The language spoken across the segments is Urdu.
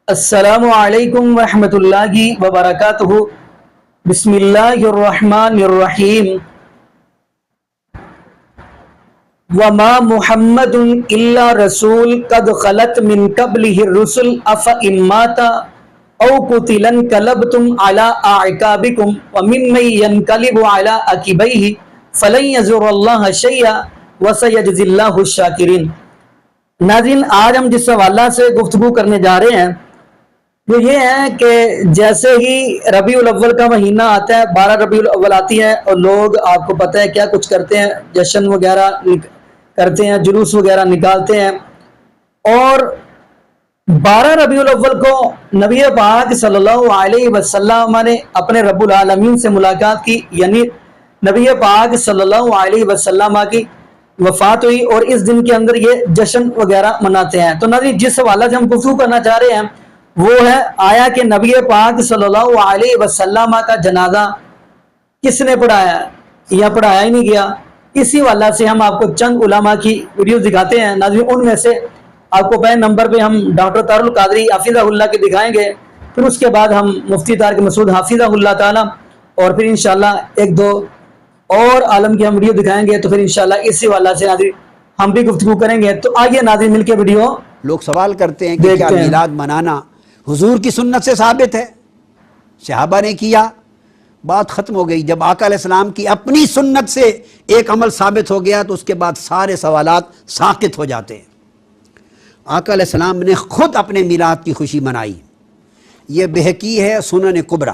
السلام علیکم ورحمۃ اللہ وبرکاتہ۔ بسم اللہ الرحمن الرحیم۔ وما محمد الا رسول قد خلت من قبلہ الرسل افإن مات او قتل انقلبتم علی اعقابکم ومن ینقلب علی عقبیہ فلن یضر اللہ شیئا وسیجزی اللہ الشاکرین۔ ناظرین، آج ہم جس حوالہ سے گفتگو کرنے جا رہے ہیں وہ یہ ہے کہ جیسے ہی ربیع الاول کا مہینہ آتا ہے، 12 ربیع الاول آتی ہے اور لوگ آپ کو پتہ ہے کیا کچھ کرتے ہیں، جشن وغیرہ کرتے ہیں، جلوس وغیرہ نکالتے ہیں۔ اور 12 ربیع الاول کو نبی پاک صلی اللہ علیہ وسلم نے اپنے رب العالمین سے ملاقات کی، یعنی نبی پاک صلی اللہ علیہ وسلم کی وفات ہوئی اور اس دن کے اندر یہ جشن وغیرہ مناتے ہیں۔ تو ناظرین، جس حوالے سے ہم گفتگو کرنا چاہ رہے ہیں وہ ہے آیا کہ نبی پاک صلی اللہ علیہ وسلم کا جنازہ کس نے پڑھایا یا پڑھایا ہی نہیں گیا۔ اسی حوالہ سے ہم آپ کو چند علماء کی ویڈیوز دکھاتے ہیں۔ ناظرین، ان میں سے آپ کو پہلے نمبر پہ ہم ڈاکٹر طاہر القادری حافظہ اللہ کے دکھائیں گے، پھر اس کے بعد ہم مفتی طارق مسعود حافظہ اللہ تعالی، اور پھر انشاءاللہ ایک دو اور عالم کی ہم ویڈیو دکھائیں گے۔ تو پھر انشاءاللہ اسی حوالہ سے ناظرین ہم بھی گفتگو کریں گے۔ تو آئیے ناظرین مل کے ویڈیو لوگ سوال کرتے ہیں کہ کیا میلاد منانا حضور کی سنت سے ثابت ہے؟ صحابہ نے کیا، بات ختم ہو گئی۔ جب آقا علیہ السلام کی اپنی سنت سے ایک عمل ثابت ہو گیا تو اس کے بعد سارے سوالات ساقط ہو جاتے ہیں۔ آقا علیہ السلام نے خود اپنے میلاد کی خوشی منائی۔ یہ بہقی ہے سنن کبریٰ،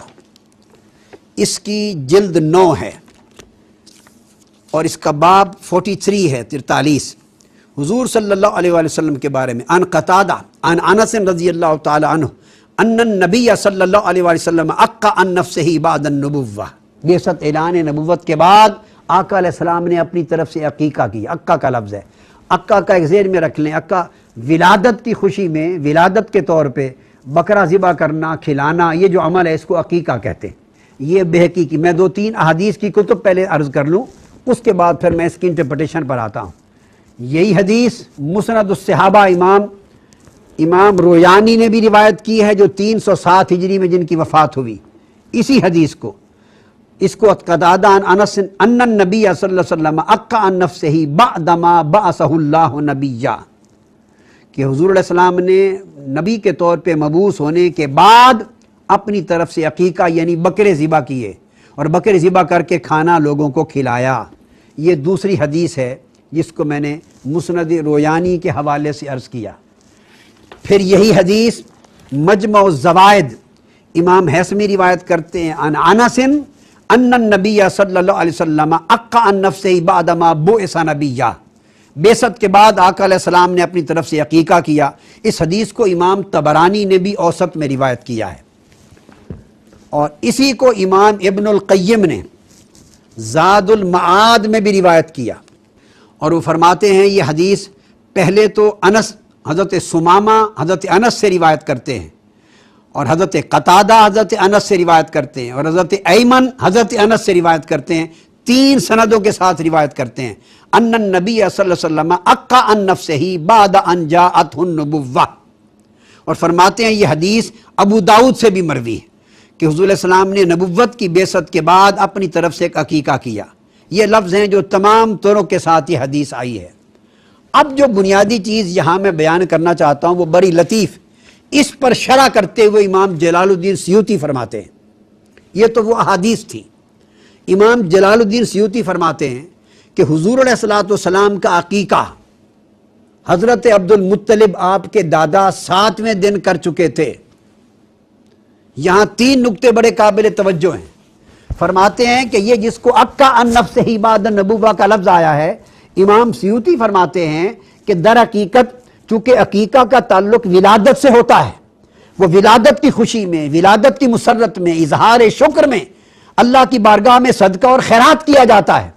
اس کی جلد 9 ہے اور اس کا باب 43 ہے، 43۔ حضور صلی اللہ علیہ وآلہ وسلم کے بارے میں عن قتادہ عن انس رضی اللہ تعالی عنہ ان النبی صلی اللہ علیہ وآلہ وسلم عقا عن نفسہ بعد النبوہ۔ بعثت اعلان نبوت کے بعد آقا علیہ السلام نے اپنی طرف سے عقیقہ کی۔ عقا کا لفظ ہے، عقا کا ایک ذہن میں رکھ لیں، عقا ولادت کی خوشی میں، ولادت کے طور پہ بکرا ذبح کرنا، کھلانا، یہ جو عمل ہے اس کو عقیقہ کہتے ہیں۔ یہ بہقی کی، میں 2-3 احادیث کی کتب پہلے عرض کر لوں، اس کے بعد پھر میں اس کی انٹرپریٹیشن پر آتا ہوں۔ یہی حدیث مسند الصحابہ امام رویانی نے بھی روایت کی ہے، جو 307 ہجری میں جن کی وفات ہوئی۔ اسی حدیث کو، اس کو قتادہ عن انس ان النبی صلی اللہ علیہ وسلم عقا عن نفسہ بعدما بعثہ اللہ نبیا، کہ حضور علیہ السلام نے نبی کے طور پہ مبعوث ہونے کے بعد اپنی طرف سے عقیقہ یعنی بکرے ذبح کیے اور بکرے ذبح کر کے کھانا لوگوں کو کھلایا۔ یہ دوسری حدیث ہے جس کو میں نے مسند رویانی کے حوالے سے عرض کیا۔ پھر یہی حدیث مجمع الزوائد امام حیثمی روایت کرتے ہیں عن انس ان النبی صلی اللہ علیہ وسلم عقا عن نفسہ بعدما بعث نبیا، بعثت کے بعد آقا علیہ السلام نے اپنی طرف سے عقیقہ کیا۔ اس حدیث کو امام طبرانی نے بھی اوسط میں روایت کیا ہے، اور اسی کو امام ابن القیم نے زاد المعاد میں بھی روایت کیا، اور وہ فرماتے ہیں یہ حدیث پہلے تو انس، حضرت ثمامہ حضرت انس سے روایت کرتے ہیں، اور حضرت قتادہ حضرت انس سے روایت کرتے ہیں، اور حضرت ایمن حضرت انس سے روایت کرتے ہیں، 3 سندوں کے ساتھ روایت کرتے ہیں۔ ان النبی صلی اللہ علیہ وسلم عقا عن نفسہ بعد ان جاءتہ النبوہ، اور فرماتے ہیں یہ حدیث ابو داؤد سے بھی مروی ہے کہ حضور علیہ السلام نے نبوت کی بعثت کے بعد اپنی طرف سے ایک عقیقہ کیا۔ یہ لفظ ہیں جو تمام طرق کے ساتھ یہ حدیث آئی ہے۔ اب جو بنیادی چیز یہاں میں بیان کرنا چاہتا ہوں وہ بڑی لطیف، اس پر شرح کرتے ہوئے امام جلال الدین سیوطی فرماتے ہیں، یہ تو وہ احادیث تھی۔ امام جلال الدین سیوطی فرماتے ہیں کہ حضور علیہ السلام کا عقیقہ حضرت عبد المطلب آپ کے دادا 7ویں دن کر چکے تھے۔ یہاں 3 نکتے بڑے قابل توجہ ہیں۔ فرماتے ہیں کہ یہ جس کو عقا عن نفسہ بعد النبوہ کا لفظ آیا ہے، امام سیوطی فرماتے ہیں کہ در حقیقت چونکہ عقیقہ کا تعلق ولادت سے ہوتا ہے، وہ ولادت کی خوشی میں، ولادت کی مسرت میں، اظہار شکر میں اللہ کی بارگاہ میں صدقہ اور خیرات کیا جاتا ہے۔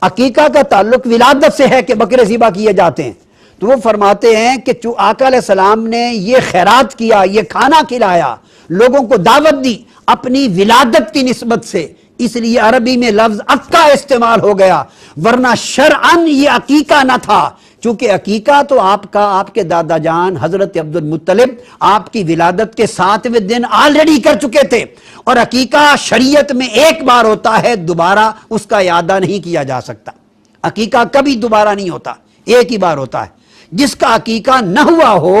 عقیقہ کا تعلق ولادت سے ہے کہ بکرے ذبح کیے جاتے ہیں۔ تو وہ فرماتے ہیں کہ آقا علیہ السلام نے یہ خیرات کیا، یہ کھانا کھلایا، لوگوں کو دعوت دی اپنی ولادت کی نسبت سے، اس لیے عربی میں لفظ عقا استعمال ہو گیا، ورنہ شرعاً یہ عقیقہ نہ تھا چونکہ عقیقہ تو آپ کے دادا جان حضرت عبد المطلب آپ کی ولادت کے 7ویں دن آلریڈی کر چکے تھے، اور عقیقہ شریعت میں ایک بار ہوتا ہے، دوبارہ اس کا اعادہ نہیں کیا جا سکتا۔ عقیقہ کبھی دوبارہ نہیں ہوتا، ایک ہی بار ہوتا ہے۔ جس کا عقیقہ نہ ہوا ہو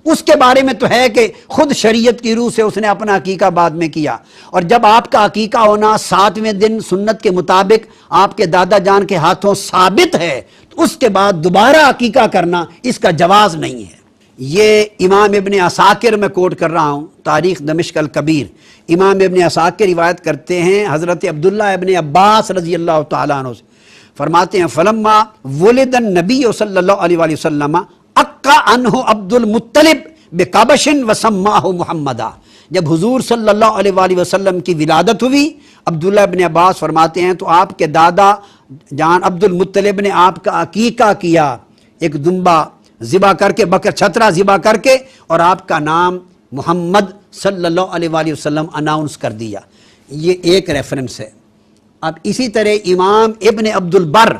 اس کے بارے میں تو ہے کہ خود شریعت کی روح سے اس نے اپنا عقیقہ بعد میں کیا، اور جب آپ کا عقیقہ ہونا 7ویں دن سنت کے مطابق آپ کے دادا جان کے ہاتھوں ثابت ہے، تو اس کے بعد دوبارہ عقیقہ کرنا اس کا جواز نہیں ہے۔ یہ امام ابن عساکر میں کوٹ کر رہا ہوں، تاریخ دمشق الکبیر۔ امام ابن عساکر روایت کرتے ہیں حضرت عبداللہ ابن عباس رضی اللہ تعالیٰ عنہ سے، فرماتے ہیں فلما ولد النبی صلی اللہ علیہ وآلہ وسلم اقا عنہ عبد المطلب بقبش وسماہ محمدا، جب حضور صلی اللہ علیہ وآلہ وسلم کی ولادت ہوئی، عبداللہ ابن عباس فرماتے ہیں تو آپ کے دادا جان عبد المطلب نے آپ کا عقیقہ کیا، ایک دمبا ذبح کر کے، بکر چھترا ذبح کر کے، اور آپ کا نام محمد صلی اللہ علیہ وآلہ وسلم اناؤنس کر دیا۔ یہ ایک ریفرنس ہے۔ اب اسی طرح امام ابن عبد البر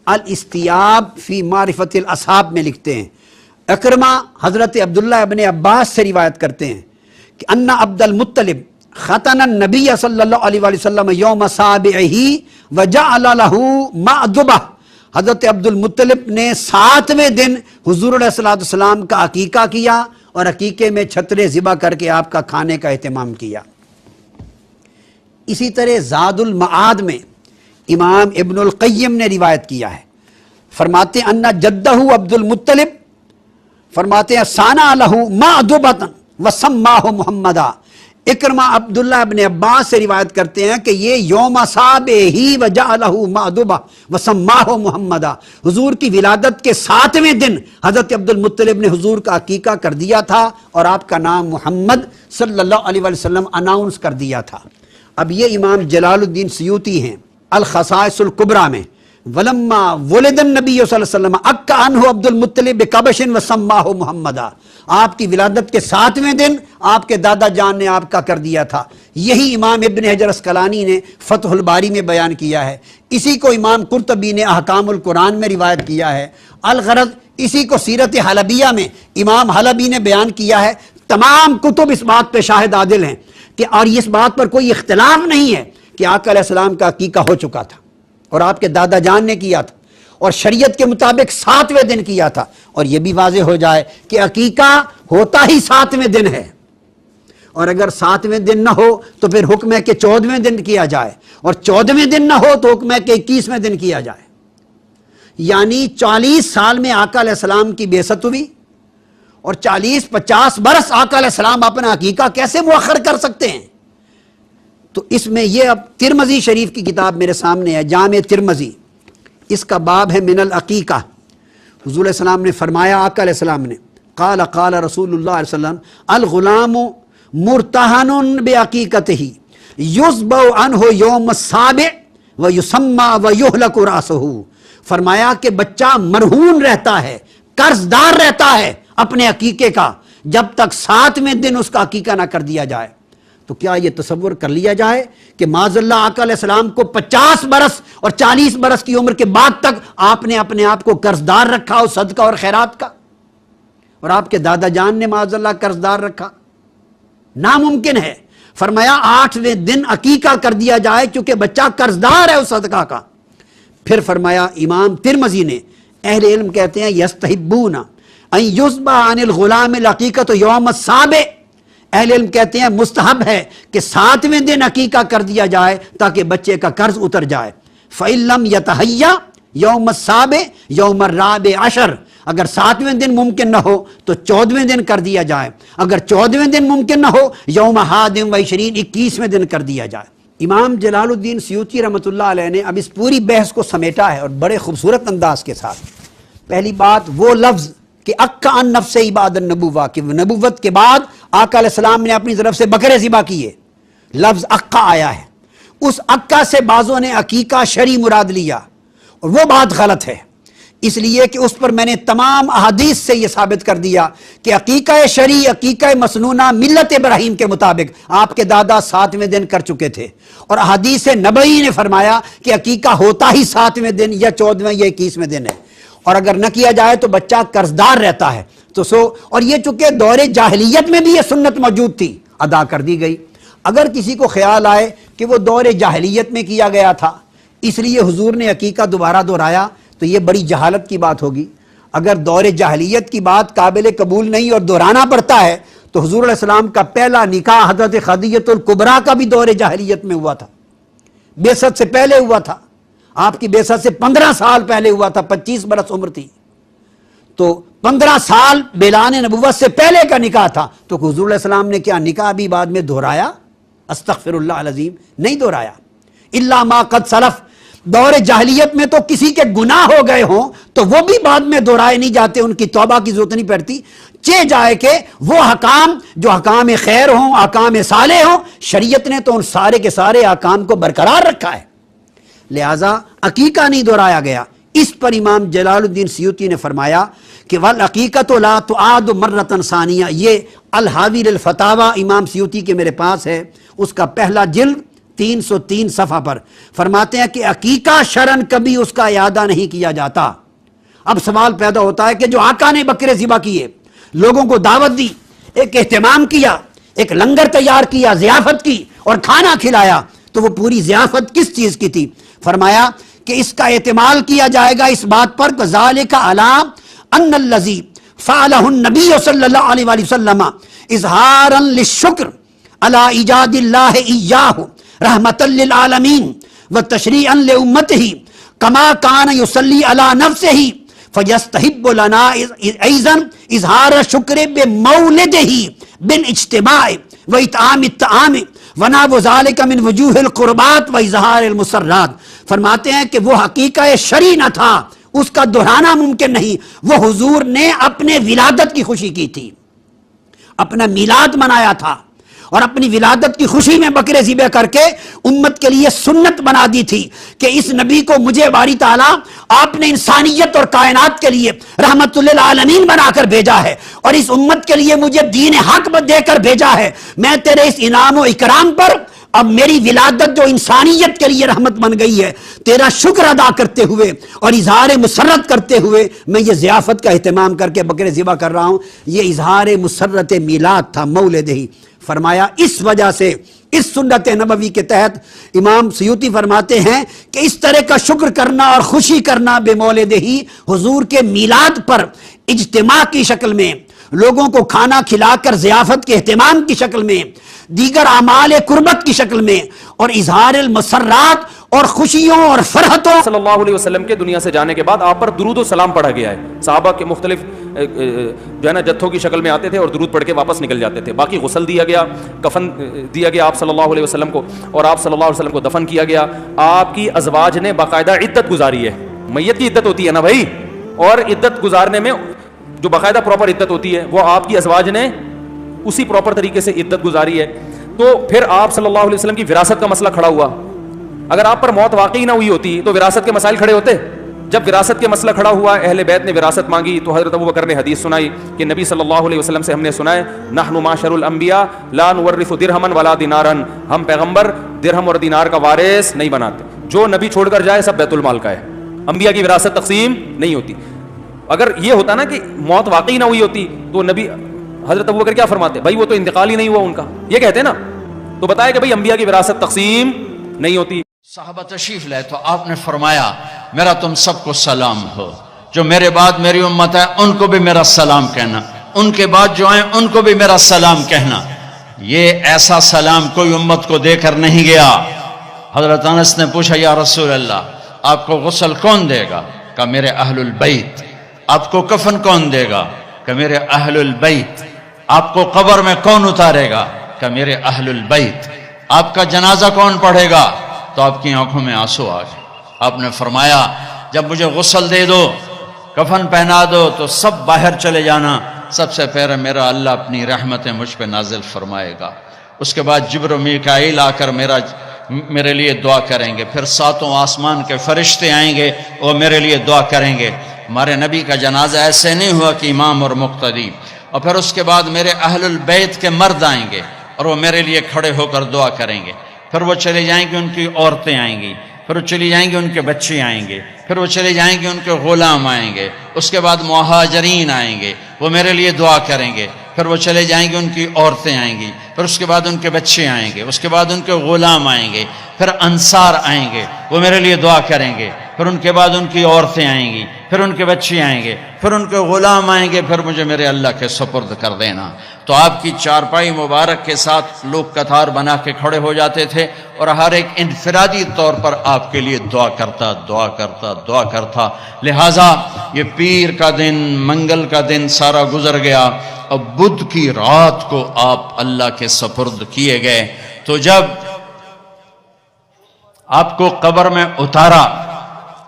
الاستیاب فی معرفت الاصحاب میں لکھتے ہیں، اکرمہ حضرت عبداللہ ابن عباس سے روایت کرتے ہیں کہ ان عبد المطلب ختن النبی صلی اللہ علیہ وآلہ وسلم یوم سابعہ وجعل له مأدبہ، حضرت عبد المطلب نے 7ویں دن حضور علیہ السلام کا عقیقہ کیا اور عقیقے میں چھترے ذبح کر کے آپ کا کھانے کا اہتمام کیا۔ اسی طرح زاد المعاد میں امام ابن القیم نے روایت کیا ہے، فرماتے ہیں ان جدہ عبد المطلب فرماتے ہیں سانا لہ مأدبۃ وسماہ محمدا۔ اکرمہ عبداللہ ابن عباس سے روایت کرتے ہیں کہ یہ یوم سابعہ وجعلہ مأدبہ وسماہ محمدا، حضور کی ولادت کے 7ویں دن حضرت عبد المطلب نے حضور کا عقیقہ کر دیا تھا اور آپ کا نام محمد صلی اللہ علیہ وسلم اناؤنس کر دیا تھا۔ اب یہ امام جلال الدین سیوطی ہیں الخصائص الکبریٰ میں، ولما ولد النبی صلی اللہ علیہ وسلم اکا عنہ عبد المطلب بقبش وسماہ محمدا، آپ کی ولادت کے 7ویں دن آپ کے دادا جان نے آپ کا کر دیا تھا۔ یہی امام ابن حجر اسقلانی نے فتح الباری میں بیان کیا ہے، اسی کو امام قرطبی نے احکام القرآن میں روایت کیا ہے، الغرض اسی کو سیرت حلبیہ میں امام حلبی نے بیان کیا ہے۔ تمام کتب اس بات پہ شاہد عادل ہیں کہ، اور اس بات پر کوئی اختلاف نہیں ہے کہ آقا علیہ السلام کا عقیقہ ہو چکا تھا اور آپ کے دادا جان نے کیا تھا، اور شریعت کے مطابق 7ویں دن کیا تھا۔ اور یہ بھی واضح ہو جائے کہ عقیقہ ہوتا ہی 7ویں دن ہے، اور اگر 7ویں دن نہ ہو تو پھر حکم ہے کہ 14ویں دن کیا جائے، اور 14ویں دن نہ ہو تو حکم ہے کہ 21ویں دن کیا جائے۔ یعنی 40 سال میں آقا علیہ السلام کی بعثت ہوئی، اور 40-50 برس آقا علیہ السلام اپنا عقیقہ کیسے مؤخر کر سکتے ہیں؟ تو اس میں یہ اب ترمذی شریف کی کتاب میرے سامنے ہے، جامع ترمذی، اس کا باب ہے من العقیقہ۔ حضور علیہ السلام نے فرمایا، آقا علیہ السلام نے قال قال رسول اللہ علیہ وسلم الغلام مرتہن بعقیقتہ یذبح عنہ یوم السابع ویسمى ویہلک رأسہ، فرمایا کہ بچہ مرہون رہتا ہے، قرض دار رہتا ہے اپنے عقیقے کا جب تک 7ویں دن اس کا عقیقہ نہ کر دیا جائے۔ تو کیا یہ تصور کر لیا جائے کہ معاذ اللہ آقا علیہ السلام کو 50 برس اور 40 برس کی عمر کے بعد تک آپ نے اپنے آپ کو قرض دار رکھا ہو صدقہ اور خیرات کا، اور آپ کے دادا جان نے معاذ اللہ قرض دار رکھا؟ ناممکن ہے۔ فرمایا 8ویں دن عقیقہ کر دیا جائے کیونکہ بچہ قرض دار ہے اس صدقہ کا۔ پھر فرمایا امام ترمذی نے، اہل علم کہتے ہیں یستحبون ان یذبح عن الغلام العقیقۃ یوم السابع، اہل علم کہتے ہیں مستحب ہے کہ 7ویں دن عقیقہ کر دیا جائے تاکہ بچے کا قرض اتر جائے۔ فَإِن لَمْ يَتَحَيَّ یوم السابع یوم الرابع عشر، اگر 7ویں دن ممکن نہ ہو تو 14ویں دن کر دیا جائے، اگر 14ویں دن ممکن نہ ہو یوم حادم و 21ویں دن کر دیا جائے۔ امام جلال الدین سیوطی رحمۃ اللہ علیہ نے اب اس پوری بحث کو سمیٹا ہے اور بڑے خوبصورت انداز کے ساتھ۔ پہلی بات وہ لفظ کہ اکا ان نفس عباد النبوہ، کہ نبوت کے بعد آقا علیہ السلام نے اپنی طرف سے بکرے ذبح کیے، لفظ اکا آیا ہے، اس اکا سے بعضوں نے عقیقہ شرعی مراد لیا اور وہ بات غلط ہے، اس لیے کہ اس پر میں نے تمام احادیث سے یہ ثابت کر دیا کہ عقیقہ شرعی، عقیقہ مسنونہ ملت ابراہیم کے مطابق آپ کے دادا 7ویں دن کر چکے تھے، اور احادیث نبوی نے فرمایا کہ عقیقہ ہوتا ہی 7ویں دن یا 14ویں یا 21ویں دن ہے، اور اگر نہ کیا جائے تو بچہ قرضدار رہتا ہے. تو اور یہ چونکہ دور جاہلیت میں بھی یہ سنت موجود تھی، ادا کر دی گئی. اگر کسی کو خیال آئے کہ وہ دور جاہلیت میں کیا گیا تھا اس لیے حضور نے عقیقہ دوبارہ دہرایا تو یہ بڑی جہالت کی بات ہوگی. اگر دور جاہلیت کی بات قابل قبول نہیں اور دہرانا پڑتا ہے تو حضور علیہ السلام کا پہلا نکاح حضرت خدیجہ الکبریٰ کا بھی دور جاہلیت میں ہوا تھا، بعثت سے پہلے ہوا تھا. آپ کی بعثت سے 15 سال پہلے ہوا تھا، 25 برس عمر تھی. تو 15 سال اعلان نبوت سے پہلے کا نکاح تھا. تو حضور علیہ السلام نے کیا نکاح بھی بعد میں دہرایا؟ استغفر اللہ العظیم، نہیں دہرایا. الا ما قد سلف، دور جاہلیت میں تو کسی کے گناہ ہو گئے ہوں تو وہ بھی بعد میں دہرائے نہیں جاتے، ان کی توبہ کی ضرورت نہیں پڑتی. چہ جائے کہ وہ حکام جو حکام خیر ہوں، حکام صالح ہوں، شریعت نے تو ان سارے کے سارے حکام کو برقرار رکھا ہے، لہذا عقیقہ نہیں دہرایا گیا. اس پر امام جلال الدین سیوطی نے فرمایا کہ والعقیقۃ لا تعاد مرۃ ثانیہ. یہ الحاوی للفتاوی امام سیوطی کے میرے پاس ہے، اس کا پہلا جلد 303 صفحہ پر فرماتے ہیں کہ عقیقہ شرعن کبھی اس کا اعادہ نہیں کیا جاتا. اب سوال پیدا ہوتا ہے کہ جو آقا نے بکرے ذبح کیے، لوگوں کو دعوت دی، ایک اہتمام کیا، ایک لنگر تیار کیا، ضیافت کی اور کھانا کھلایا، تو وہ پوری ضیافت کس چیز کی تھی؟ فرمایا کہ اس کا احتمال کیا جائے گا اس بات پر کہ ذالک علی ان الذی فعلہ النبی صلی اللہ علیہ وآلہ وسلم اظہارا للشکر علی ایجاد اللہ ایاہ رحمتا للعالمین وتشریعا لامتہ کما کان یصلی علی نفسہ فیستحب لنا ایضا اظہار شکر بمولدہ بالاجتماع واطعام الطعام ونحو ذالک من وجوہ القربات و اظہار المسرات. فرماتے ہیں کہ وہ حقیقہ شرعی نہ تھا، اس کا دہرانا ممکن نہیں. وہ حضور نے اپنے ولادت کی خوشی کی تھی، اپنا میلاد منایا تھا اور اپنی ولادت کی خوشی میں بکرے ذبح کر کے امت کے لیے سنت بنا دی تھی کہ اس نبی کو مجھے باری تعالیٰ آپ نے انسانیت اور کائنات کے لیے رحمت للعالمین بنا کر بھیجا ہے اور اس امت کے لیے مجھے دین حق دے کر بھیجا ہے. میں تیرے اس انعام و اکرام پر اب میری ولادت جو انسانیت کے لیے رحمت بن گئی ہے، تیرا شکر ادا کرتے ہوئے اور اظہار مسرت کرتے ہوئے میں یہ ضیافت کا اہتمام کر کے بکرے ذبح کر رہا ہوں. یہ اظہار مسرت میلاد تھا، مولد ہی. فرمایا اس وجہ سے اس سنت نبوی کے تحت امام سیوطی فرماتے ہیں کہ اس طرح کا شکر کرنا اور خوشی کرنا بے مولد ہی، حضور کے میلاد پر اجتماع کی شکل میں، لوگوں کو کھانا کھلا کر ضیافت کے اہتمام کی شکل میں، دیگر اعمال قربت کی شکل میں اور اظہار المسرات اور خوشیوں اور فرحتوں. صلی اللہ علیہ وسلم کے دنیا سے جانے کے بعد آپ پر درود و سلام پڑھا گیا ہے. صحابہ کے مختلف جو ہے نا جتھوں کی شکل میں آتے تھے اور درود پڑھ کے واپس نکل جاتے تھے. باقی غسل دیا گیا، کفن دیا گیا آپ صلی اللہ علیہ وسلم کو اور آپ صلی اللہ علیہ وسلم کو دفن کیا گیا. آپ کی ازواج نے باقاعدہ عدت گزاری ہے. میت کی عدت ہوتی ہے نا بھائی، اور عدت گزارنے میں جو باقاعدہ پراپر عدت ہوتی ہے وہ آپ کی ازواج نے اسی پراپر طریقے سے عدت گزاری ہے. تو پھر آپ صلی اللہ علیہ وسلم کی وراثت کا مسئلہ کھڑا ہوا. اگر آپ پر موت واقعی نہ ہوئی ہوتی تو وراثت کے مسائل کھڑے ہوتے. جب وراثت کے مسئلہ کھڑا ہوا، اہل بیت نے وراثت مانگی تو حضرت ابوبکر نے حدیث سنائی کہ نبی صلی اللہ علیہ وسلم سے ہم نے سنا ہے نحن معاشر الانبیاء لا نورث درہما ولا دینارا، ہم پیغمبر درہم اور دینار کا وارث نہیں بناتے، جو نبی چھوڑ کر جائے سب بیت المال کا ہے. انبیاء کی وراثت تقسیم نہیں ہوتی. اگر یہ ہوتا نا کہ موت واقعی نہ ہوئی ہوتی تو نبی حضرت ابوبکر کیا فرماتے؟ بھائی وہ تو انتقال ہی نہیں ہوا ان کا، یہ کہتے نا. تو بتایا کہ بھائی انبیاء کی وراثت تقسیم نہیں ہوتی. صحابہ تشریف لائے تو آپ نے فرمایا میرا تم سب کو سلام ہو، جو میرے بعد میری امت ہے ان کو بھی میرا سلام کہنا، ان کے بعد جو آئیں ان کو بھی میرا سلام کہنا. یہ ایسا سلام کوئی امت کو دے کر نہیں گیا. حضرت انس نے پوچھا یا رسول اللہ آپ کو غسل کون دے گا؟ کہ میرے اہل البیت. آپ کو کفن کون دے گا؟ کہ میرے اہل البیت. آپ کو قبر میں کون اتارے گا؟ کہ میرے اہل البیت. آپ کا جنازہ کون پڑھے گا؟ تو آپ کی آنکھوں میں آنسو آ گئے. آپ نے فرمایا جب مجھے غسل دے دو، کفن پہنا دو تو سب باہر چلے جانا، سب سے پہلے میرا اللہ اپنی رحمتیں مجھ پہ نازل فرمائے گا. اس کے بعد جبر و میکائیل آ کر میرے لیے دعا کریں گے. پھر ساتوں آسمان کے فرشتے آئیں گے وہ میرے لیے دعا کریں گے. ہمارے نبی کا جنازہ ایسے نہیں ہوا کہ امام اور مقتدی. اور پھر اس کے بعد میرے اہل البیت کے مرد آئیں گے اور وہ میرے لیے کھڑے ہو کر دعا کریں گے. پھر وہ چلے جائیں گے، ان کی عورتیں آئیں گی. پھر وہ چلی جائیں گے ان کے بچے آئیں گے، پھر وہ چلے جائیں گے ان کے غلام آئیں گے، اس کے بعد مہاجرین آئیں گے، وہ میرے لیے دعا کریں گے، پھر وہ چلے جائیں گے ان کی عورتیں آئیں گی، پھر اس کے بعد ان کے بچے آئیں گے، اس کے بعد ان کے غلام آئیں گے، پھر انصار آئیں گے، وہ میرے لیے دعا کریں گے، پھر ان کے بعد ان کی عورتیں آئیں گی، پھر ان کے بچے آئیں گے، پھر ان کے غلام آئیں گے، پھر مجھے میرے اللہ کے سپرد کر دینا۔ تو آپ کی چارپائی مبارک کے ساتھ لوگ قطار بنا کے کھڑے ہو جاتے تھے اور ہر ایک انفرادی طور پر آپ کے لیے دعا کرتا دعا کرتا دعا کرتا۔ لہٰذا یہ پیر کا دن، منگل کا دن سارا گزر گیا، اب بدھ کی رات کو آپ اللہ کے سپرد کیے گئے۔ تو جب آپ کو قبر میں اتارا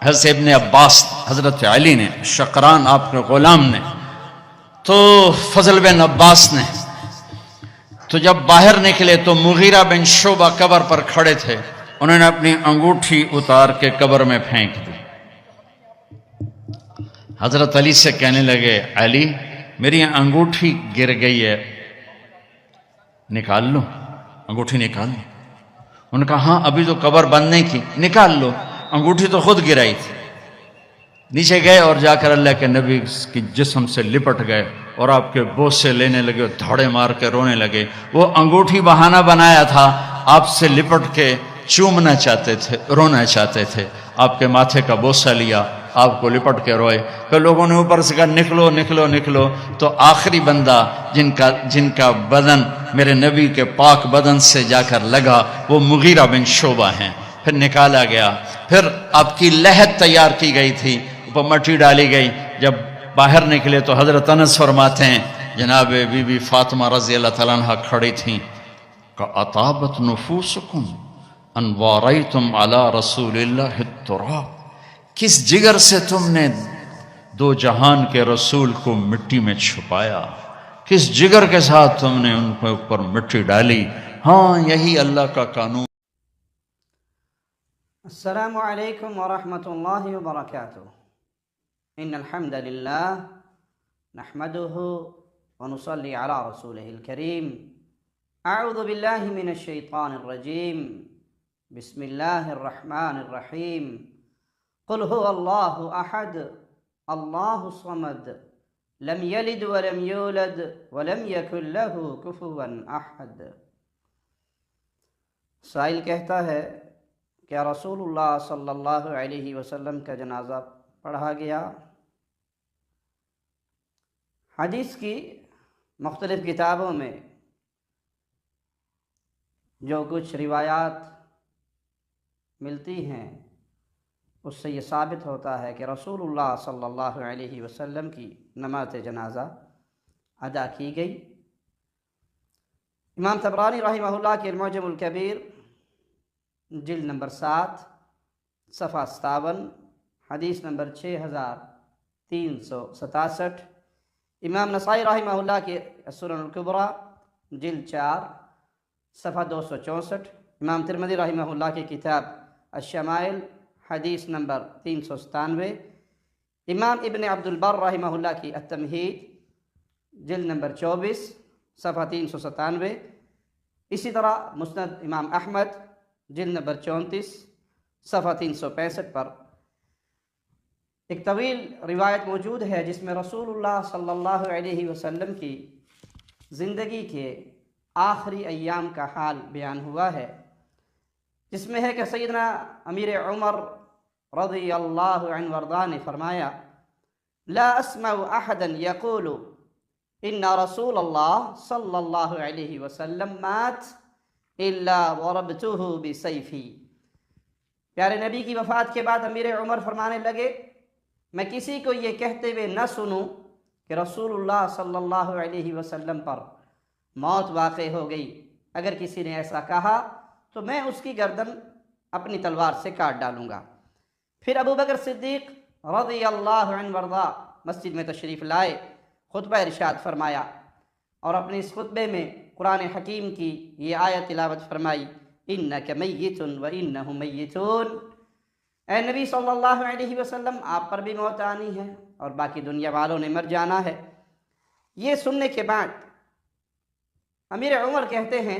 حضرت ابن عباس، حضرت علی نے، شقران آپ کے غلام نے، تو فضل بن عباس نے، تو جب باہر نکلے تو مغیرہ بن شعبہ قبر پر کھڑے تھے، انہوں نے اپنی انگوٹھی اتار کے قبر میں پھینک دی۔ حضرت علی سے کہنے لگے، علی میری انگوٹھی گر گئی ہے، نکال لو، انگوٹھی نکال لو۔ انہوں نے کہا ہاں ابھی تو قبر بند نہیں کی، نکال لو، انگوٹھی تو خود گرائی تھی۔ نیچے گئے اور جا کر اللہ کے نبی کی جسم سے لپٹ گئے اور آپ کے بوسے لینے لگے، دھاڑے مار کے رونے لگے۔ وہ انگوٹھی بہانہ بنایا تھا، آپ سے لپٹ کے چومنا چاہتے تھے، رونا چاہتے تھے، آپ کے ماتھے کا بوسہ لیا، آپ کو لپٹ کے روئے۔ پھر لوگوں نے اوپر سے کہا نکلو نکلو نکلو، تو آخری بندہ جن کا بدن میرے نبی کے پاک بدن سے جا کر لگا وہ مغیرہ بن شعبہ ہیں۔ پھر نکالا گیا، پھر آپ کی لحد تیار کی گئی تھی، اوپر مٹی ڈالی گئی۔ جب باہر نکلے تو حضرت انس فرماتے ہیں جناب بی بی فاطمہ رضی اللہ تعالیٰ عنہ کھڑی تھیں کہ اطابت نفوسکم ان واریتم علی رسول اللہ التراب، کس جگر سے تم نے دو جہان کے رسول کو مٹی میں چھپایا، کس جگر کے ساتھ تم نے ان کے اوپر مٹی ڈالی۔ ہاں یہی اللہ کا قانون۔ السلام علیکم ورحمۃ اللہ وبرکاتہ۔ ان الحمد للہ نحمده ونصلی علی رسولہ الکریم۔ اعوذ باللہ من الشیطان الرجیم، بسم اللہ الرحمن الرحیم۔ قل هو اللہ احد اللہ الصمد لم یلد ولم یولد ولم یکن له کفوا احد۔ سائل کہتا ہے کیا رسول اللہ صلی اللہ علیہ وسلم کا جنازہ پڑھا گیا؟ حدیث کی مختلف کتابوں میں جو کچھ روایات ملتی ہیں اس سے یہ ثابت ہوتا ہے کہ رسول اللہ صلی اللہ علیہ وسلم کی نماز جنازہ ادا کی گئی۔ امام طبرانی رحمہ اللہ کے المعجم الکبیر جلد نمبر 7 صفحہ 57 حدیث نمبر 6367، امام نسائی رحمہ اللہ کے السنن الکبریٰ جلد 4 صفحہ 264، امام ترمذی رحمہ اللہ کی کتاب الشمائل حدیث نمبر 397، امام ابن عبد البر رحمہ اللہ کی التمہید جلد نمبر 24 صفحہ 397، اسی طرح مسند امام احمد جلد نمبر 34 صفحہ 365 پر ایک طویل روایت موجود ہے جس میں رسول اللہ صلی اللہ علیہ وسلم کی زندگی کے آخری ایام کا حال بیان ہوا ہے، جس میں ہے کہ سیدنا امیر عمر رضی اللہ عنہ وارضاہ نے فرمایا لا اسمع احدا یقول ان رسول اللہ صلی اللہ علیہ وسلم مات الا ضربته بسیفی۔ پیارے نبی کی وفات کے بعد امیر عمر فرمانے لگے میں کسی کو یہ کہتے ہوئے نہ سنوں کہ رسول اللہ صلی اللہ علیہ وسلم پر موت واقع ہو گئی، اگر کسی نے ایسا کہا تو میں اس کی گردن اپنی تلوار سے کاٹ ڈالوں گا۔ پھر ابو بکر صدیق رضی اللہ عنہ وارضاہ مسجد میں تشریف لائے، خطبہ ارشاد فرمایا اور اپنے اس خطبے میں قرآن حکیم کی یہ آیت تلاوت فرمائی انک میت و انہم میتون۔ اے نبی صلی اللہ علیہ وسلم آپ پر بھی موت آنی ہے اور باقی دنیا والوں نے مر جانا ہے۔ یہ سننے کے بعد امیر عمر کہتے ہیں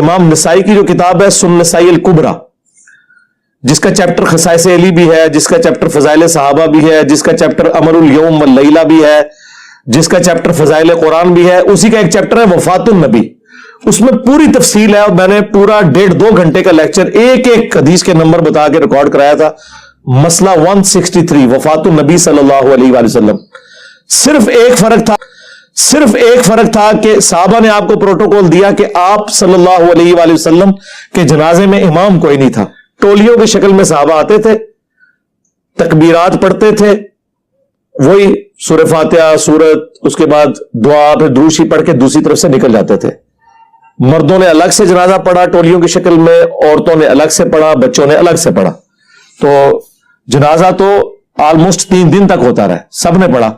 امام نسائی کی جو کتاب ہے سنن نسائی الکبریٰ، جس کا چیپٹر خصائص علی بھی ہے، جس کا چیپٹر فضائل صحابہ بھی ہے، جس کا چیپٹر امر الیوم واللیلہ بھی ہے، جس کا چیپٹر فضائل قرآن بھی ہے، اسی کا ایک چیپٹر ہے وفات النبی. اس میں پوری تفصیل ہے، اور میں نے پورا 1.5-2 گھنٹے کا لیکچر ایک ایک حدیث کے نمبر بتا کے ریکارڈ کرایا تھا. مسئلہ 163 وفات النبی صلی اللہ علیہ وآلہ وسلم. صرف ایک فرق تھا کہ صحابہ نے آپ کو پروٹوکول دیا کہ آپ صلی اللہ علیہ وآلہ وسلم کے جنازے میں امام کوئی نہیں تھا. ٹولیوں کی شکل میں صحابہ آتے تھے، تکبیرات پڑھتے تھے، وہی سورہ فاتحہ، سورت، اس کے بعد دعا، پھر دروشی پڑھ کے دوسری طرف سے نکل جاتے تھے. مردوں نے الگ سے جنازہ پڑھا ٹولیوں کی شکل میں، عورتوں نے الگ سے پڑھا، بچوں نے الگ سے پڑھا. تو جنازہ تو آلموسٹ 3 دن تک ہوتا رہا، سب نے پڑھا،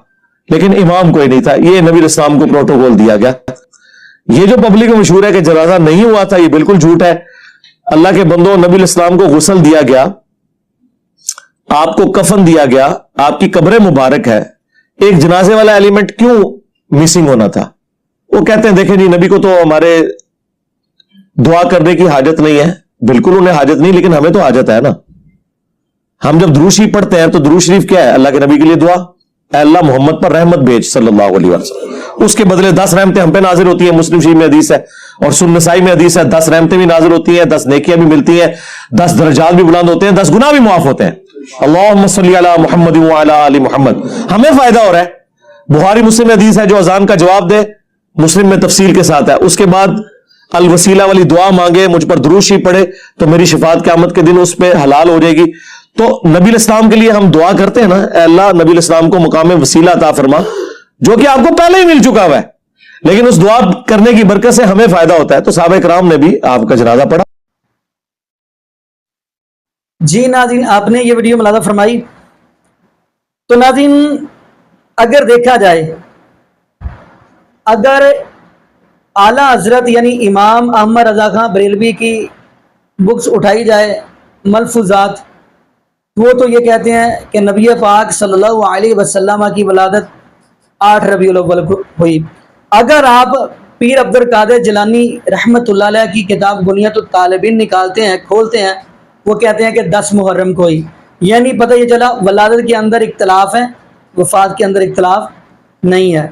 لیکن امام کوئی نہیں تھا. یہ نبی علیہ السلام کو پروٹوکول دیا گیا. یہ جو پبلک میں مشہور ہے کہ جنازہ نہیں ہوا تھا، یہ بالکل جھوٹ ہے. اللہ کے بندوں، نبی علیہ السلام کو غسل دیا گیا، آپ کو کفن دیا گیا، آپ کی قبر مبارک ہے. ایک جنازے والا ایلیمنٹ کیوں مسنگ ہونا تھا؟ وہ کہتے ہیں دیکھیں جی نبی کو تو ہمارے دعا کرنے کی حاجت نہیں ہے. بالکل انہیں حاجت نہیں، لیکن ہمیں تو حاجت ہے نا. ہم جب درود شریف پڑھتے ہیں تو درود شریف کیا ہے؟ اللہ کے نبی کے لیے دعا، اے اللہ محمد پر رحمت بھیج صلی اللہ علیہ وسلم. اس کے بدلے 10 رحمتیں ہم پہ نازل ہوتی ہیں. مسلم شریف میں حدیث ہے اور سنن نسائی میں حدیث ہے، 10 رحمتیں بھی نازل ہوتی ہیں، 10 نیکیاں بھی ملتی ہیں، 10 درجات بھی بلند ہوتے ہیں، 10 گناہ بھی معاف ہوتے ہیں. اللہم صلی علی محمد وعلی آل محمد. ہمیں فائدہ ہو رہا ہے. بخاری مسلم میں حدیث ہے جو اذان کا جواب دے، مسلم میں تفصیل کے ساتھ ہے. اس کے بعد الوسیلہ والی دعا مانگے، مجھ پر درود شریف پڑھے تو میری شفاعت قیامت کے دن اس پہ حلال ہو جائے گی. تو نبی علیہ السلام کے لیے ہم دعا کرتے ہیں نا، اے اللہ نبی علیہ السلام کو مقام وسیلہ عطا فرما، جو کہ آپ کو پہلے ہی مل چکا ہوا ہے، لیکن اس دعا کرنے کی برکت سے ہمیں فائدہ ہوتا ہے. تو صحابہ کرام نے بھی آپ کا جنازہ پڑھا. جی ناظرین، آپ نے یہ ویڈیو ملاحظہ فرمائی. تو ناظرین اگر دیکھا جائے، اگر اعلیٰ حضرت یعنی امام احمد رضا خان بریلوی کی بکس اٹھائی جائے، ملفوظات، وہ تو یہ کہتے ہیں کہ نبی پاک صلی اللہ علیہ وسلم کی ولادت 8 ربیع الاول کو ہوئی. اگر آپ پیر عبد القادر جیلانی رحمۃ اللہ علیہ کی کتاب بنیۃ الطالبین نکالتے ہیں، کھولتے ہیں، وہ کہتے ہیں کہ 10 محرم کو ہوئی. یعنی پتہ یہ چلا ولادت کے اندر اختلاف ہے، وفات کے اندر اختلاف نہیں ہے.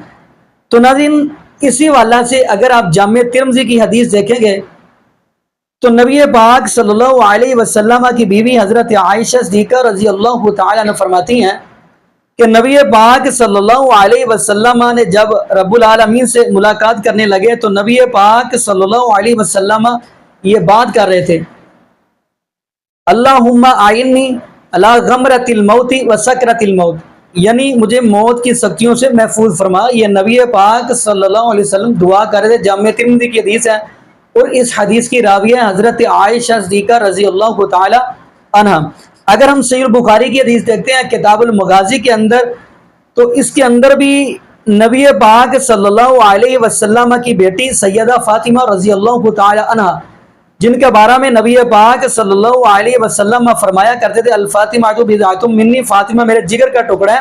تو ناظرین اسی حوالہ سے اگر آپ جامع ترمذی کی حدیث دیکھیں گے تو نبی پاک صلی اللہ علیہ وسلم کی بیوی حضرت عائشہ صدیقہ رضی اللہ تعالی عنہ فرماتی ہیں کہ نبی پاک صلی اللہ علیہ وسلم نے جب رب العالمین سے ملاقات کرنے لگے تو نبی پاک صلی اللہ علیہ وسلم یہ بات کر رہے تھے، اللہم آئنی علی غمرۃ الموت و سکرۃ الموت، یعنی مجھے موت کی سختیوں سے محفوظ فرما. یہ نبی پاک صلی اللہ علیہ وسلم دعا کر رہے تھے. جامع ترمذی کی حدیث ہے اور اس حدیث کی راویہ حضرت عائشہ صدیقہ رضی اللہ تعالی عنہ. اگر ہم صحیح البخاری کی حدیث دیکھتے ہیں کتاب المغازی کے اندر، تو اس کے اندر بھی نبی پاک صلی اللہ علیہ وسلم کی بیٹی سیدہ فاطمہ رضی اللہ تعالی عنہ، جن کے بارے میں نبی پاک صلی اللہ علیہ وسلم فرمایا کرتے تھے الفاطمہ بضعۃ منی، فاطمہ میرے جگر کا ٹکڑا ہے.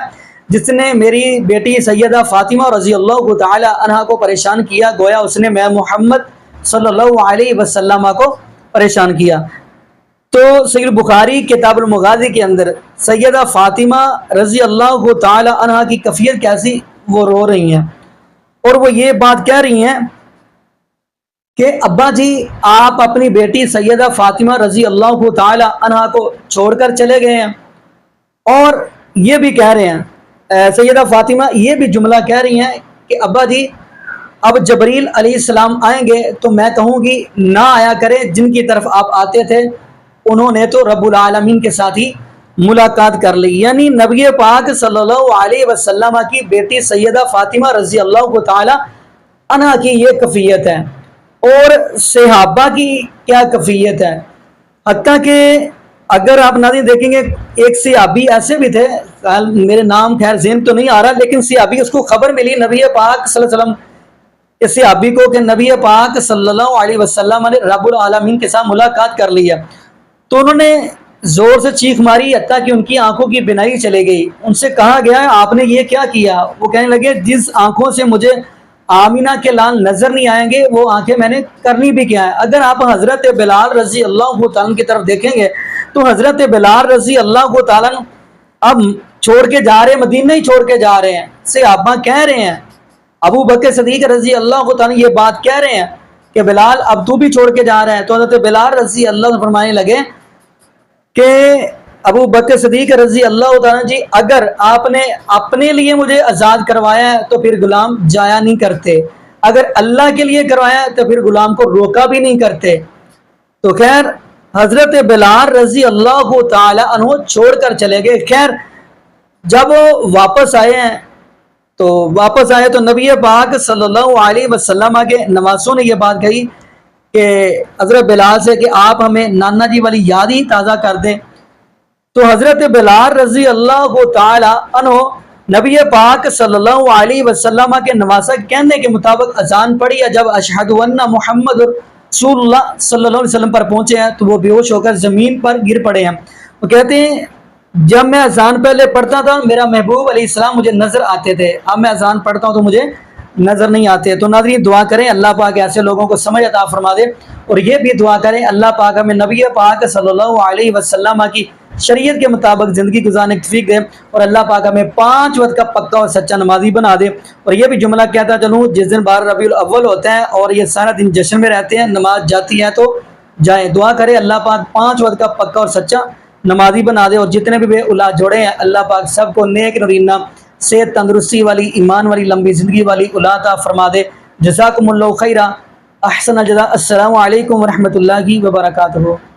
جس نے میری بیٹی سیدہ فاطمہ رضی اللہ تعالی عنہ کو پریشان کیا، گویا اس نے میں محمد صلی اللہ علیہ وسلم کو پریشان کیا. تو صحیح البخاری کتاب المغازی کے اندر سیدہ فاطمہ رضی اللہ تعالی عنہ کی کیفیت کیسی، وہ رو رہی ہیں اور وہ یہ بات کہہ رہی ہیں کہ ابا جی آپ اپنی بیٹی سیدہ فاطمہ رضی اللہ تعالی عنہ کو چھوڑ کر چلے گئے ہیں. اور یہ بھی کہہ رہے ہیں سیدہ فاطمہ یہ بھی جملہ کہہ رہی ہیں کہ ابا جی اب جبریل علیہ السلام آئیں گے تو میں کہوں گی نہ آیا کرے، جن کی طرف آپ آتے تھے انہوں نے تو رب العالمین کے ساتھ ہی ملاقات کر لی. یعنی نبی پاک صلی اللہ علیہ وسلم کی بیٹی سیدہ فاطمہ رضی اللہ تعالی عنہ کی یہ کیفیت ہے. اور صحابہ کی کیا کیفیت ہے، حتیٰ کہ اگر آپ ناظرین دیکھیں گے ایک صحابی ایسے بھی تھے، میرے نام خیر ذہن تو نہیں آ رہا، لیکن صحابی اس کو خبر ملی نبی پاک صلی اللہ علیہ وسلم اس صحابی کو کہ نبی پاک صلی اللہ علیہ وسلم نے رب العالمین کے ساتھ ملاقات کر لی ہے. تو انہوں نے زور سے چیخ ماری حتیٰ کہ ان کی آنکھوں کی بینائی چلے گئی. ان سے کہا گیا آپ نے یہ کیا کیا؟ وہ کہنے لگے جس آنکھوں سے مجھے آمینہ کے لال نظر نہیں آئیں گے وہ آنکھیں میں نے کرنی بھی کیا ہے. اگر آپ حضرت بلال رضی اللہ تعالیٰ کی طرف دیکھیں گے تو حضرت بلال رضی اللہ تعالیٰ اب چھوڑ کے جا رہے ہیں، مدینہ ہی چھوڑ کے جا رہے ہیں. صحابہ کہہ رہے ہیں، ابو بکر صدیق رضی اللہ تعالیٰ یہ بات کہہ رہے ہیں کہ بلال اب تو بھی چھوڑ کے جا رہا ہے. تو حضرت بلال رضی اللہ فرمانے لگے کہ ابو بکر صدیق رضی اللہ تعالیٰ جی اگر آپ نے اپنے لیے مجھے آزاد کروایا ہے تو پھر غلام جایا نہیں کرتے، اگر اللہ کے لیے کروایا ہے تو پھر غلام کو روکا بھی نہیں کرتے. تو خیر حضرت بلال رضی اللہ تعالی عنہ چھوڑ کر چلے گئے. خیر جب واپس آئے تو نبی پاک صلی اللہ علیہ وسلم کے نواسوں نے یہ بات کہی کہ حضرت بلال سے کہ آپ ہمیں نانا جی والی یاد ہی تازہ کر دیں. تو حضرت بلال رضی اللہ تعالی عنہ نبی پاک صلی اللہ علیہ وسلم کے نواسہ کہنے کے مطابق اذان پڑھی ہے. جب اشہد ان محمد رسول اللہ صلی اللہ علیہ وسلم پر پہنچے ہیں تو وہ بے ہوش ہو کر زمین پر گر پڑے ہیں. وہ کہتے ہیں جب میں اذان پہلے پڑھتا تھا میرا محبوب علیہ السلام مجھے نظر آتے تھے، اب میں اذان پڑھتا ہوں تو مجھے نظر نہیں آتے. تو ناظرین دعا کریں اللہ پاک ایسے لوگوں کو سمجھ عطا فرما دے، اور یہ بھی دعا کریں اللہ پاک ہمیں نبی پاک صلی اللہ علیہ وسلم کی شریعت کے مطابق زندگی گزارنے کی توفیق دے، اور اللہ پاک ہمیں 5 وقت کا پکا اور سچا نمازی بنا دے. اور یہ بھی جملہ کہتا چلوں جس دن 12 ربیع الاول ہوتا ہے اور یہ سارا دن جشن میں رہتے ہیں، نماز جاتی ہے تو جائیں. دعا کریں اللہ پاک 5 وقت کا پکا اور سچا نمازی بنا دے، اور جتنے بھی بے اولاد جوڑے ہیں اللہ پاک سب کو نیک نرینہ صحت تندرستی والی ایمان والی لمبی زندگی والی اولاد عطا فرما دے. جزاکم اللہ خیرہ، احسن الجزاء. السلام علیکم ورحمۃ اللہ وبرکاتہ.